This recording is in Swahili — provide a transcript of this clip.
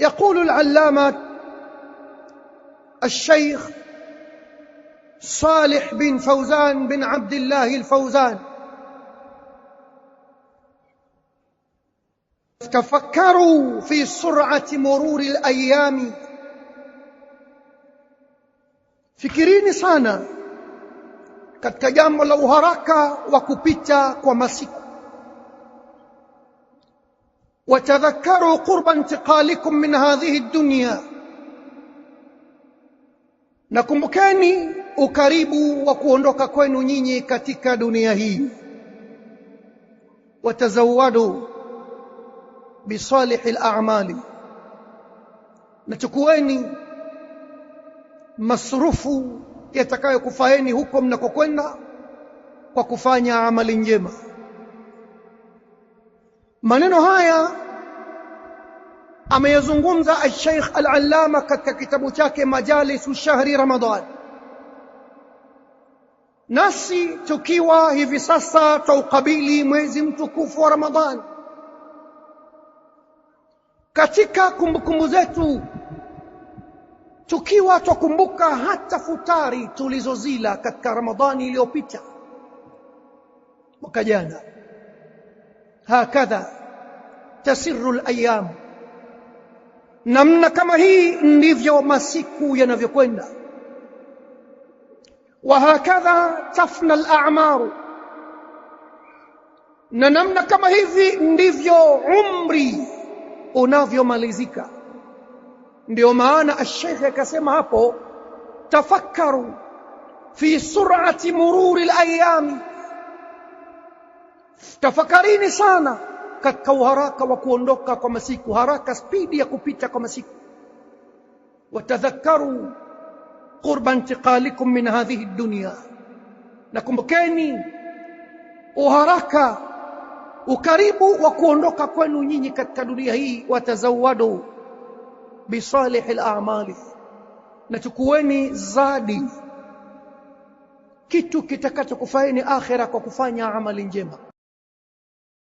يقول العلامة الشيخ صالح بن فوزان بن عبد الله الفوزان: تفكروا في سرعة مرور الأيام. Fikirini sana katika jambo la uharaka wa kupita kwa masiku. Watadhakkaru qurba intiqalikum min hadhihi ad-dunya, nakumbukeni ukaribu wa kuondoka kwenu nyinyi katika dunia hii. Watazawwadu bisalihil a'mali, nachukueni masrufu yatakayokufaeni huko mnakokwenda kwa kufanya amali njema. Maneno haya ameyazungumza al-Sheikh al-Allama katika kitabu chake Majalisu Shahri Ramadhan. Nasi tukiwa hivi sasa taukabili mwezi mtukufu wa Ramadhan, katika kumbukumbu zetu tukiwa tukumbuka hata futari tulizozila katika Ramadhani iliyopita mwaka jana. Hakadha tasirru al-ayyam, namna kama hii ndivyo masiku yanavyokwenda. Wa hakadha tafna al-a'maru, na namna kama hivi ndivyo umri unavyomalizika. Ndio maana al-Sheikh akasema hapo, tafakkaru fi sur'ati mururi al-ayyam, tafakarini sana katika uharaka wa kuondoka kwa masiku, haraka spidi ya kupita kwa masiku. Watadhakkaru qurba intiqalikum min hadhihi ad-dunya, nakumbukeni uharaka, ukaribu wa kuondoka kwenu nyinyi katika dunia hii. Watazawwadu bisalihil a'mali, nachukueni zadi, kitu kitakachokufaeni akhira kwa kufanya amali njema.